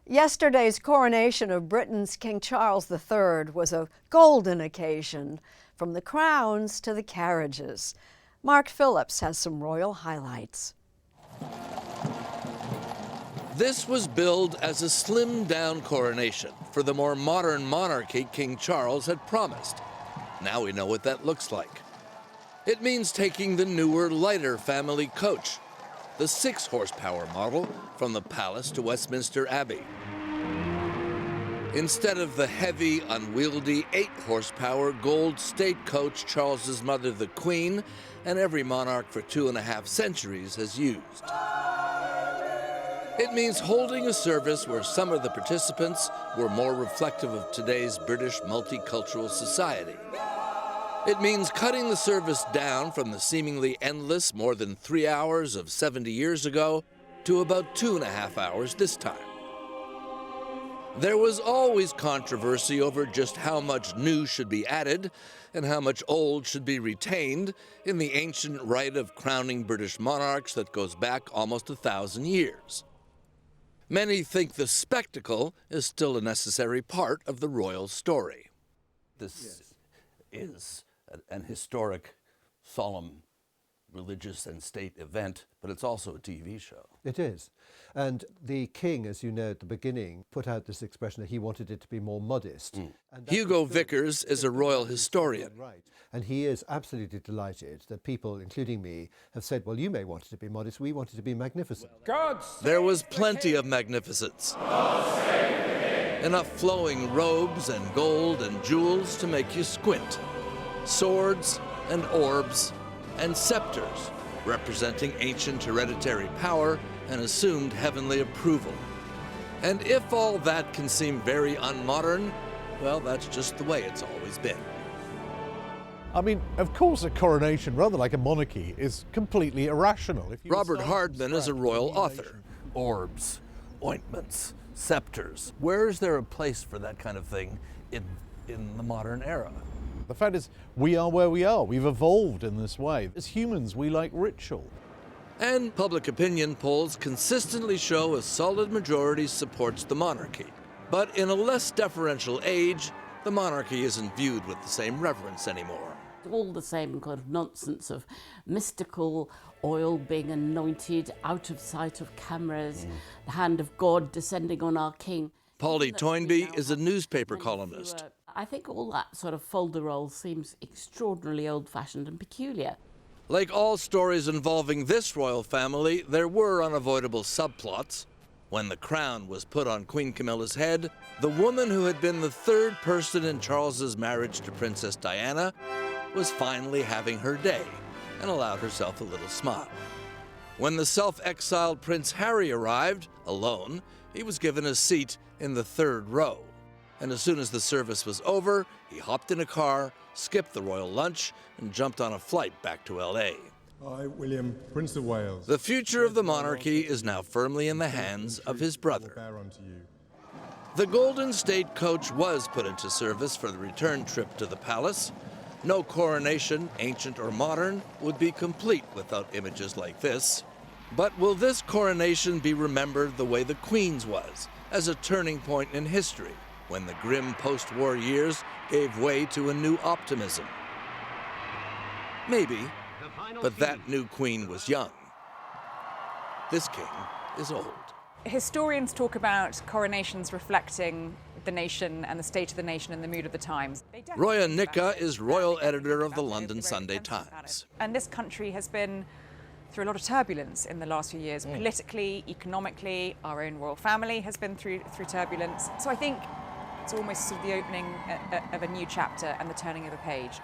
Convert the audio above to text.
Yesterday's coronation of Britain's King Charles III was a golden occasion, from the crowns to the carriages. Mark Phillips has some royal highlights. This was billed as a slimmed-down coronation for the more modern monarchy King Charles had promised. Now we know what that looks like. It means taking the newer, lighter family coach, the 6-horsepower model from the palace to Westminster Abbey. Instead of the heavy, unwieldy 8-horsepower gold state coach Charles's mother, the Queen, and every monarch for 2.5 centuries has used. It means holding a service where some of the participants were more reflective of today's British multicultural society. It means cutting the service down from the seemingly endless more than 3 hours of 70 years ago to about 2.5 hours this time. There was always controversy over just how much new should be added and how much old should be retained in the ancient rite of crowning British monarchs that goes back almost 1,000 years. Many think the spectacle is still a necessary part of the royal story. This is an historic, solemn, religious and state event, but it's also a TV show. It is. And the king, as you know at the beginning, put out this expression that he wanted it to be more modest. Hugo Vickers is a royal historian. Right. And he is absolutely delighted that people, including me, have said, well, you may want it to be modest, we want it to be magnificent. There was plenty of magnificence. Enough flowing robes and gold and jewels to make you squint. Swords and orbs and scepters, representing ancient hereditary power and assumed heavenly approval. And if all that can seem very unmodern, well, that's just the way it's always been. I mean, of course a coronation, rather like a monarchy, is completely irrational. Robert Hardman is a royal author. Orbs, ointments, scepters. Where is there a place for that kind of thing in the modern era? The fact is, we are where we are. We've evolved in this way. As humans, we like ritual. And public opinion polls consistently show a solid majority supports the monarchy. But in a less deferential age, the monarchy isn't viewed with the same reverence anymore. All the same kind of nonsense of mystical oil being anointed out of sight of cameras, the hand of God descending on our king. Paulie Toynbee is a newspaper columnist. I think all that sort of folderol seems extraordinarily old-fashioned and peculiar. Like all stories involving this royal family, there were unavoidable subplots. When the crown was put on Queen Camilla's head, the woman who had been the third person in Charles's marriage to Princess Diana was finally having her day and allowed herself a little smile. When the self-exiled Prince Harry arrived, alone, he was given a seat in the 3rd row. And as soon as the service was over, he hopped in a car, skipped the royal lunch, and jumped on a flight back to L.A. I, William, Prince of Wales. The future of the monarchy is now firmly in the hands of his brother. The Golden State coach was put into service for the return trip to the palace. No coronation, ancient or modern, would be complete without images like this. But will this coronation be remembered the way the Queen's was, as a turning point in history, when the grim post-war years gave way to a new optimism? Maybe, but that new queen was young. This king is old. Historians talk about coronations reflecting the nation and the state of the nation and the mood of the times. Roya Nicka is royal editor of the London Sunday Times. And this country has been through a lot of turbulence in the last few years, politically, economically. Our own royal family has been through turbulence. So I think it's almost sort of the opening of a new chapter and the turning of a page.